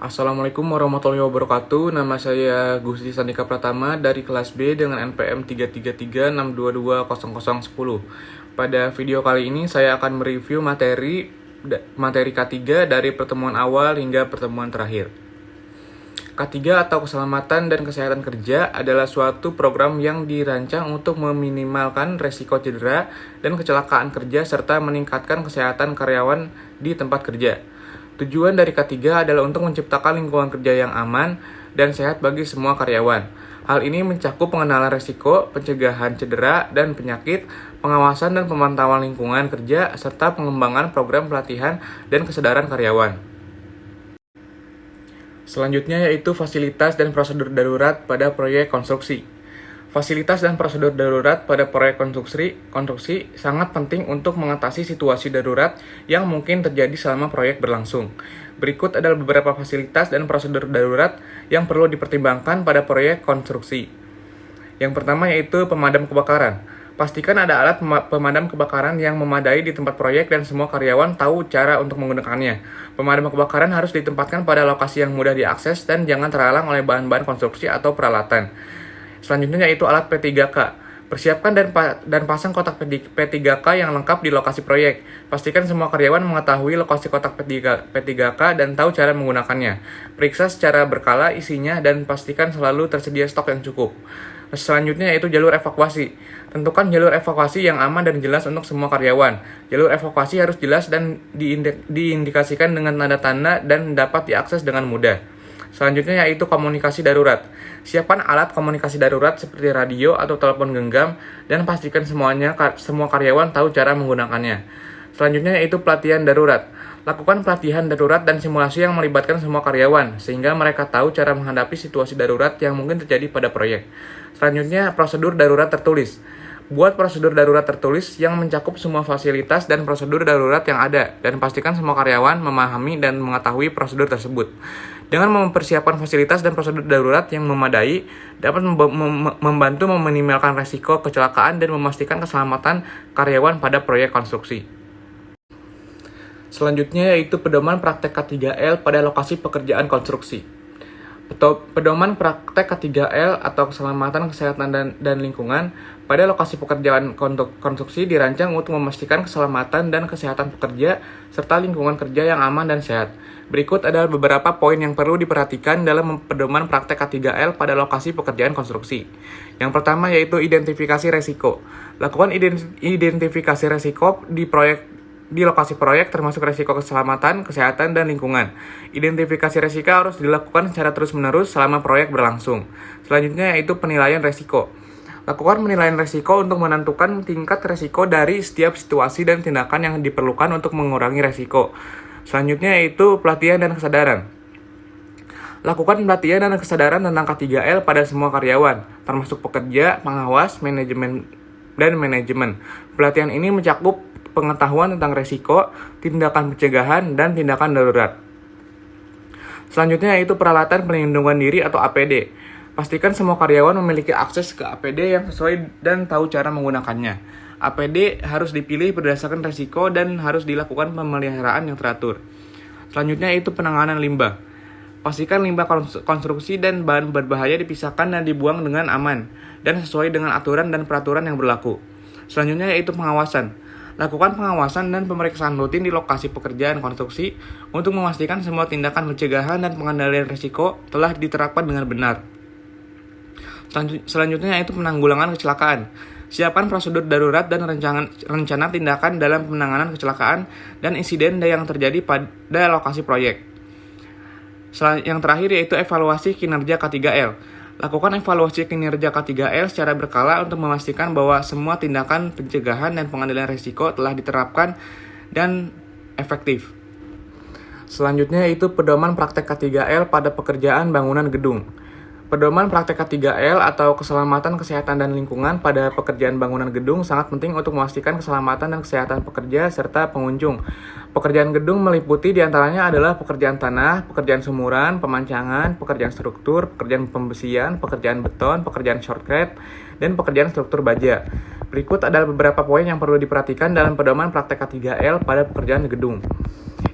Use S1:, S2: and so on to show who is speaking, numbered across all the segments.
S1: Assalamualaikum warahmatullahi wabarakatuh. Nama saya Gusti Sandika Pratama dari kelas B dengan NPM 33362200010. Pada video kali ini saya akan mereview materi K3 dari pertemuan awal hingga pertemuan terakhir. K3 atau Keselamatan dan Kesehatan Kerja adalah suatu program yang dirancang untuk meminimalkan resiko cedera dan kecelakaan kerja serta meningkatkan kesehatan karyawan di tempat kerja. Tujuan dari K3 adalah untuk menciptakan lingkungan kerja yang aman dan sehat bagi semua karyawan. Hal ini mencakup pengenalan risiko, pencegahan cedera dan penyakit, pengawasan dan pemantauan lingkungan kerja, serta pengembangan program pelatihan dan kesadaran karyawan. Selanjutnya yaitu fasilitas dan prosedur darurat pada proyek konstruksi. Fasilitas dan prosedur darurat pada proyek konstruksi sangat penting untuk mengatasi situasi darurat yang mungkin terjadi selama proyek berlangsung. Berikut adalah beberapa fasilitas dan prosedur darurat yang perlu dipertimbangkan pada proyek konstruksi. Yang pertama yaitu pemadam kebakaran. Pastikan ada alat pemadam kebakaran yang memadai di tempat proyek dan semua karyawan tahu cara untuk menggunakannya. Pemadam kebakaran harus ditempatkan pada lokasi yang mudah diakses dan jangan terhalang oleh bahan-bahan konstruksi atau peralatan. Selanjutnya yaitu alat P3K. Persiapkan dan pasang kotak P3K yang lengkap di lokasi proyek. Pastikan semua karyawan mengetahui lokasi kotak P3K dan tahu cara menggunakannya. Periksa secara berkala isinya dan pastikan selalu tersedia stok yang cukup. Selanjutnya yaitu jalur evakuasi. Tentukan jalur evakuasi yang aman dan jelas untuk semua karyawan. Jalur evakuasi harus jelas dan diindikasikan dengan tanda-tanda dan dapat diakses dengan mudah. Selanjutnya yaitu komunikasi darurat. Siapkan alat komunikasi darurat seperti radio atau telepon genggam dan pastikan semua karyawan tahu cara menggunakannya. Selanjutnya yaitu pelatihan darurat. Lakukan pelatihan darurat dan simulasi yang melibatkan semua karyawan sehingga mereka tahu cara menghadapi situasi darurat yang mungkin terjadi pada proyek. Selanjutnya prosedur darurat tertulis. Buat prosedur darurat tertulis yang mencakup semua fasilitas dan prosedur darurat yang ada dan pastikan semua karyawan memahami dan mengetahui prosedur tersebut. Dengan mempersiapkan fasilitas dan prosedur darurat yang memadai, dapat membantu meminimalkan resiko kecelakaan dan memastikan keselamatan karyawan pada proyek konstruksi. Selanjutnya yaitu pedoman praktek K3L pada lokasi pekerjaan konstruksi. Pedoman praktek K3L atau Keselamatan, Kesehatan, dan Lingkungan pada lokasi pekerjaan konstruksi dirancang untuk memastikan keselamatan dan kesehatan pekerja serta lingkungan kerja yang aman dan sehat. Berikut adalah beberapa poin yang perlu diperhatikan dalam pedoman praktek K3L pada lokasi pekerjaan konstruksi. Yang pertama yaitu identifikasi resiko. Lakukan identifikasi resiko di lokasi proyek termasuk resiko keselamatan, kesehatan, dan lingkungan. Identifikasi resiko harus dilakukan secara terus-menerus selama proyek berlangsung. Selanjutnya yaitu penilaian resiko. Lakukan penilaian resiko untuk menentukan tingkat resiko dari setiap situasi dan tindakan yang diperlukan untuk mengurangi resiko. Selanjutnya yaitu pelatihan dan kesadaran. Lakukan pelatihan dan kesadaran tentang K3L pada semua karyawan, termasuk pekerja, pengawas, manajemen. Pelatihan ini mencakup pengetahuan tentang resiko, tindakan pencegahan, dan tindakan darurat. Selanjutnya yaitu peralatan pelindungan diri atau APD. Pastikan semua karyawan memiliki akses ke APD yang sesuai dan tahu cara menggunakannya. APD harus dipilih berdasarkan resiko dan harus dilakukan pemeliharaan yang teratur. Selanjutnya yaitu penanganan limbah. Pastikan limbah konstruksi dan bahan berbahaya dipisahkan dan dibuang dengan aman dan sesuai dengan aturan dan peraturan yang berlaku. Selanjutnya yaitu pengawasan. Lakukan pengawasan dan pemeriksaan rutin di lokasi pekerjaan konstruksi untuk memastikan semua tindakan pencegahan dan pengendalian risiko telah diterapkan dengan benar. Selanjutnya yaitu penanggulangan kecelakaan. Siapkan prosedur darurat dan rencana tindakan dalam penanganan kecelakaan dan insiden yang terjadi pada lokasi proyek. Yang terakhir yaitu evaluasi kinerja K3L. Lakukan evaluasi kinerja K3L secara berkala untuk memastikan bahwa semua tindakan pencegahan dan pengendalian risiko telah diterapkan dan efektif. Selanjutnya yaitu pedoman praktek K3L pada pekerjaan bangunan gedung. Pedoman praktek K3L atau Keselamatan, Kesehatan, dan Lingkungan pada pekerjaan bangunan gedung sangat penting untuk memastikan keselamatan dan kesehatan pekerja serta pengunjung. Pekerjaan gedung meliputi diantaranya adalah pekerjaan tanah, pekerjaan sumuran, pemancangan, pekerjaan struktur, pekerjaan pembesian, pekerjaan beton, pekerjaan shortcut, dan pekerjaan struktur baja. Berikut adalah beberapa poin yang perlu diperhatikan dalam pedoman praktek K3L pada pekerjaan gedung.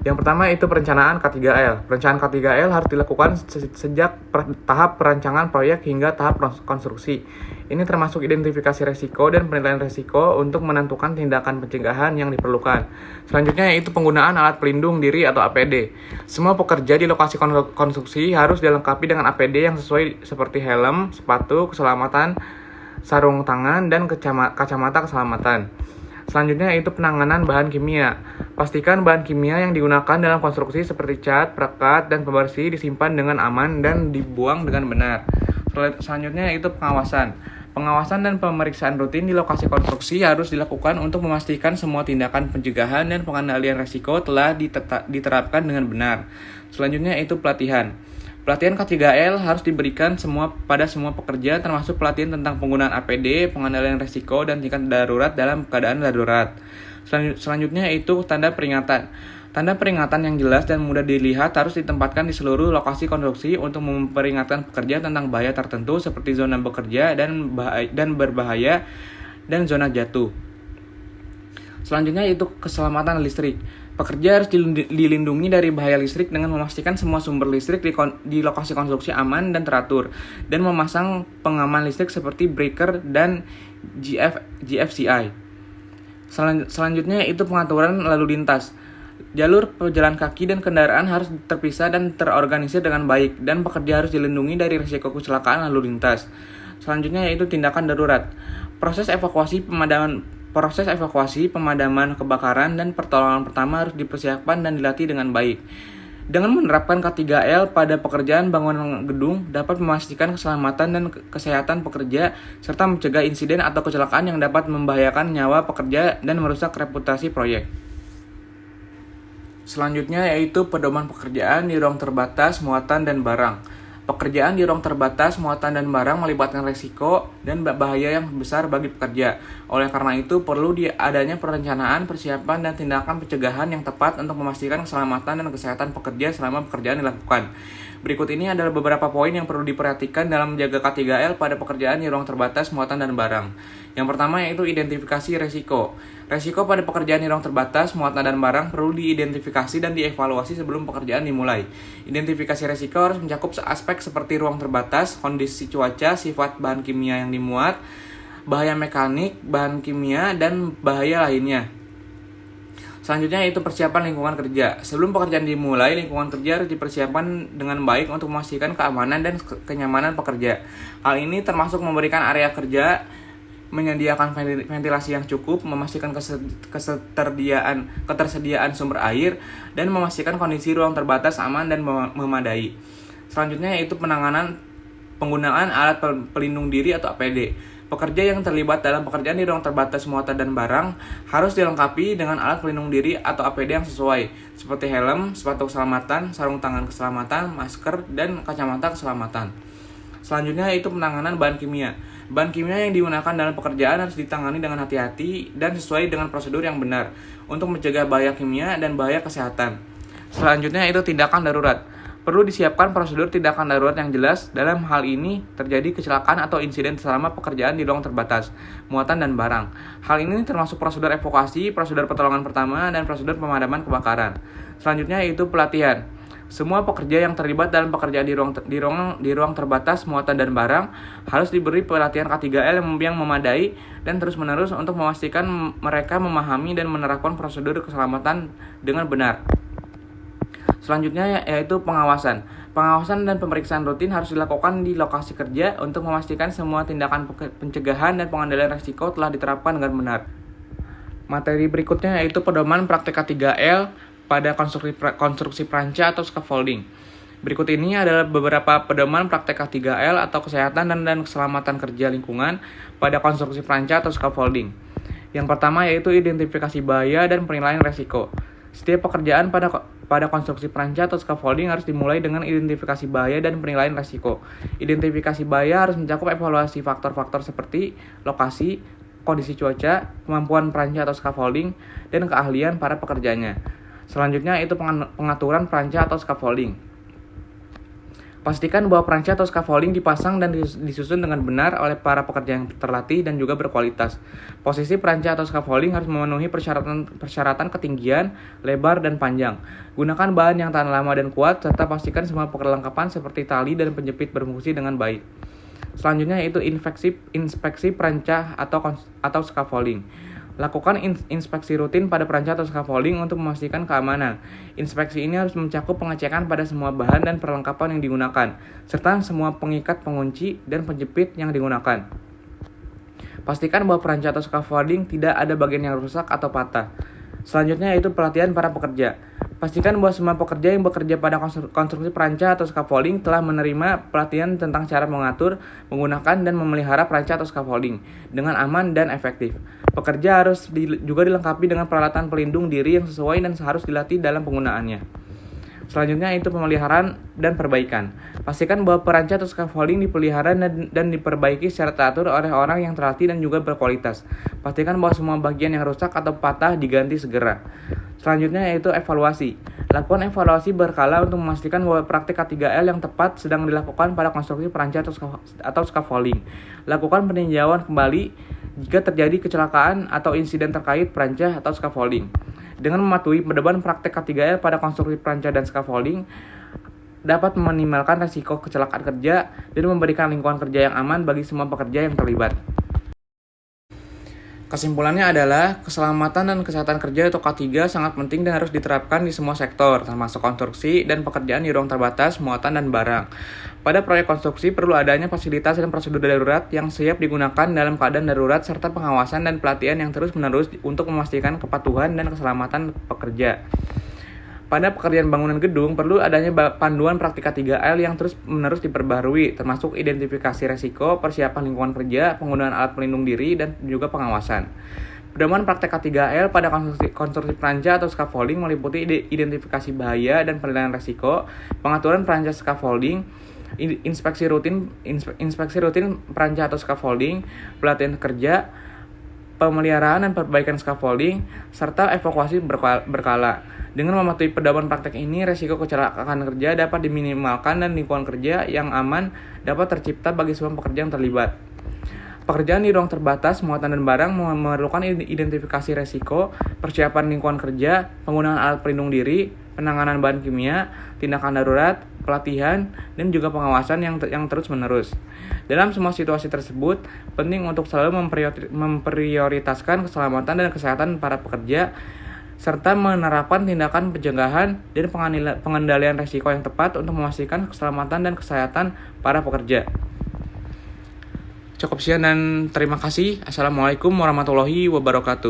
S1: Yang pertama itu perencanaan K3L. Perencanaan K3L harus dilakukan sejak tahap perancangan proyek hingga tahap konstruksi. Ini termasuk identifikasi resiko dan penilaian resiko untuk menentukan tindakan pencegahan yang diperlukan. Selanjutnya yaitu penggunaan alat pelindung diri atau APD. Semua pekerja di lokasi konstruksi harus dilengkapi dengan APD yang sesuai seperti helm, sepatu keselamatan, sarung tangan, dan kacamata keselamatan. Selanjutnya yaitu penanganan bahan kimia. Pastikan bahan kimia yang digunakan dalam konstruksi seperti cat, perekat, dan pembersih disimpan dengan aman dan dibuang dengan benar. Selanjutnya yaitu pengawasan. Pengawasan dan pemeriksaan rutin di lokasi konstruksi harus dilakukan untuk memastikan semua tindakan pencegahan dan pengendalian risiko telah diterapkan dengan benar. Selanjutnya yaitu pelatihan. Pelatihan K3L harus diberikan pada semua pekerja, termasuk pelatihan tentang penggunaan APD, pengendalian risiko, dan tingkat darurat dalam keadaan darurat. Selanjutnya yaitu tanda peringatan. Tanda peringatan yang jelas dan mudah dilihat harus ditempatkan di seluruh lokasi konstruksi untuk memperingatkan pekerja tentang bahaya tertentu seperti zona bekerja dan berbahaya dan zona jatuh. Selanjutnya yaitu keselamatan listrik. Pekerja harus dilindungi dari bahaya listrik dengan memastikan semua sumber listrik di lokasi konstruksi aman dan teratur, dan memasang pengaman listrik seperti breaker dan GFCI. Selanjutnya itu pengaturan lalu lintas. Jalur pejalan kaki dan kendaraan harus terpisah dan terorganisir dengan baik, dan pekerja harus dilindungi dari risiko kecelakaan lalu lintas. Selanjutnya yaitu tindakan darurat. Proses evakuasi, pemadaman kebakaran, dan pertolongan pertama harus dipersiapkan dan dilatih dengan baik. Dengan menerapkan K3L pada pekerjaan bangunan gedung dapat memastikan keselamatan dan kesehatan pekerja serta mencegah insiden atau kecelakaan yang dapat membahayakan nyawa pekerja dan merusak reputasi proyek. Selanjutnya yaitu pedoman pekerjaan di ruang terbatas, muatan, dan barang. Pekerjaan di ruang terbatas, muatan, dan barang melibatkan risiko dan bahaya yang besar bagi pekerja. Oleh karena itu, perlu adanya perencanaan, persiapan, dan tindakan pencegahan yang tepat untuk memastikan keselamatan dan kesehatan pekerja selama pekerjaan dilakukan. Berikut ini adalah beberapa poin yang perlu diperhatikan dalam menjaga K3L pada pekerjaan di ruang terbatas, muatan, dan barang. Yang pertama yaitu identifikasi resiko. Resiko pada pekerjaan di ruang terbatas, muatan, dan barang perlu diidentifikasi dan dievaluasi sebelum pekerjaan dimulai. Identifikasi resiko harus mencakup aspek seperti ruang terbatas, kondisi cuaca, sifat bahan kimia yang dimuat, bahaya mekanik, bahan kimia, dan bahaya lainnya. Selanjutnya yaitu persiapan lingkungan kerja. Sebelum pekerjaan dimulai, lingkungan kerja harus dipersiapkan dengan baik untuk memastikan keamanan dan kenyamanan pekerja. Hal ini termasuk memberikan area kerja, menyediakan ventilasi yang cukup, memastikan ketersediaan sumber air, dan memastikan kondisi ruang terbatas aman dan memadai. Selanjutnya yaitu penggunaan alat pelindung diri atau APD. Pekerja yang terlibat dalam pekerjaan di ruang terbatas, muatan, dan barang harus dilengkapi dengan alat pelindung diri atau APD yang sesuai, seperti helm, sepatu keselamatan, sarung tangan keselamatan, masker, dan kacamata keselamatan. Selanjutnya yaitu penanganan bahan kimia. Bahan kimia yang digunakan dalam pekerjaan harus ditangani dengan hati-hati dan sesuai dengan prosedur yang benar untuk mencegah bahaya kimia dan bahaya kesehatan. Selanjutnya itu tindakan darurat. Perlu disiapkan prosedur tindakan darurat yang jelas dalam hal ini terjadi kecelakaan atau insiden selama pekerjaan di ruang terbatas, muatan, dan barang. Hal ini termasuk prosedur evakuasi, prosedur pertolongan pertama, dan prosedur pemadaman kebakaran. Selanjutnya yaitu pelatihan. Semua pekerja yang terlibat dalam pekerjaan di ruang terbatas, muatan, dan barang harus diberi pelatihan K3L yang memadai dan terus-menerus untuk memastikan mereka memahami dan menerapkan prosedur keselamatan dengan benar. Selanjutnya yaitu pengawasan. Pengawasan dan pemeriksaan rutin harus dilakukan di lokasi kerja untuk memastikan semua tindakan pencegahan dan pengendalian risiko telah diterapkan dengan benar. Materi berikutnya yaitu pedoman praktek K3L pada konstruksi pranca atau scaffolding. Berikut ini adalah beberapa pedoman praktek K3L atau kesehatan dan keselamatan kerja lingkungan pada konstruksi pranca atau scaffolding. Yang pertama yaitu identifikasi bahaya dan penilaian risiko. Setiap pekerjaan pada konstruksi pranca atau scaffolding harus dimulai dengan identifikasi bahaya dan penilaian risiko. Identifikasi bahaya harus mencakup evaluasi faktor-faktor seperti lokasi, kondisi cuaca, kemampuan pranca atau scaffolding, dan keahlian para pekerjanya. Selanjutnya itu pengaturan pranca atau scaffolding. Pastikan bahwa peranca atau scaffolding dipasang dan disusun dengan benar oleh para pekerja yang terlatih dan juga berkualitas. Posisi peranca atau scaffolding harus memenuhi persyaratan ketinggian, lebar, dan panjang. Gunakan bahan yang tahan lama dan kuat, serta pastikan semua perlengkapan seperti tali dan penjepit berfungsi dengan baik. Selanjutnya yaitu inspeksi peranca atau scaffolding. Lakukan inspeksi rutin pada peranca atau scaffolding untuk memastikan keamanan. Inspeksi ini harus mencakup pengecekan pada semua bahan dan perlengkapan yang digunakan, serta semua pengikat pengunci dan penjepit yang digunakan. Pastikan bahwa peranca atau scaffolding tidak ada bagian yang rusak atau patah. Selanjutnya yaitu pelatihan para pekerja. Pastikan bahwa semua pekerja yang bekerja pada konstruksi peranca atau scaffolding telah menerima pelatihan tentang cara mengatur, menggunakan, dan memelihara peranca atau scaffolding dengan aman dan efektif. Pekerja harus juga dilengkapi dengan peralatan pelindung diri yang sesuai dan harus dilatih dalam penggunaannya. Selanjutnya itu pemeliharaan dan perbaikan. Pastikan bahwa peranca atau scaffolding dipelihara dan diperbaiki secara teratur oleh orang yang terlatih dan juga berkualitas. Pastikan bahwa semua bagian yang rusak atau patah diganti segera. Selanjutnya yaitu evaluasi. Lakukan evaluasi berkala untuk memastikan bahwa praktik K3L yang tepat sedang dilakukan pada konstruksi peranca atau scaffolding. Lakukan peninjauan kembali jika terjadi kecelakaan atau insiden terkait peranca atau scaffolding. Dengan mematuhi pedoman praktek K3L pada konstruksi peranca dan scaffolding dapat meminimalkan risiko kecelakaan kerja dan memberikan lingkungan kerja yang aman bagi semua pekerja yang terlibat. Kesimpulannya adalah keselamatan dan kesehatan kerja atau K3 sangat penting dan harus diterapkan di semua sektor, termasuk konstruksi dan pekerjaan di ruang terbatas, muatan, dan barang. Pada proyek konstruksi perlu adanya fasilitas dan prosedur darurat yang siap digunakan dalam keadaan darurat serta pengawasan dan pelatihan yang terus-menerus untuk memastikan kepatuhan dan keselamatan pekerja. Pada pekerjaan bangunan gedung, perlu adanya panduan praktik K3L yang terus-menerus diperbarui, termasuk identifikasi resiko, persiapan lingkungan kerja, penggunaan alat pelindung diri, dan juga pengawasan. Pedoman praktek K3L pada konstruksi peranca atau scaffolding meliputi identifikasi bahaya dan penilaian resiko, pengaturan peranca scaffolding, inspeksi rutin peranca atau scaffolding, pelatihan kerja, pemeliharaan dan perbaikan scaffolding, serta evakuasi berkala. Dengan mematuhi pedoman praktek ini, resiko kecelakaan kerja dapat diminimalkan dan lingkungan kerja yang aman dapat tercipta bagi semua pekerja yang terlibat. Pekerjaan di ruang terbatas, muatan dan barang memerlukan identifikasi resiko, persiapan lingkungan kerja, penggunaan alat pelindung diri, penanganan bahan kimia, tindakan darurat, pelatihan, dan juga pengawasan yang terus-menerus. Dalam semua situasi tersebut, penting untuk selalu memprioritaskan keselamatan dan kesehatan para pekerja, serta menerapkan tindakan pencegahan dan pengendalian risiko yang tepat untuk memastikan keselamatan dan kesehatan para pekerja. Cukup sekian dan terima kasih. Assalamualaikum warahmatullahi wabarakatuh.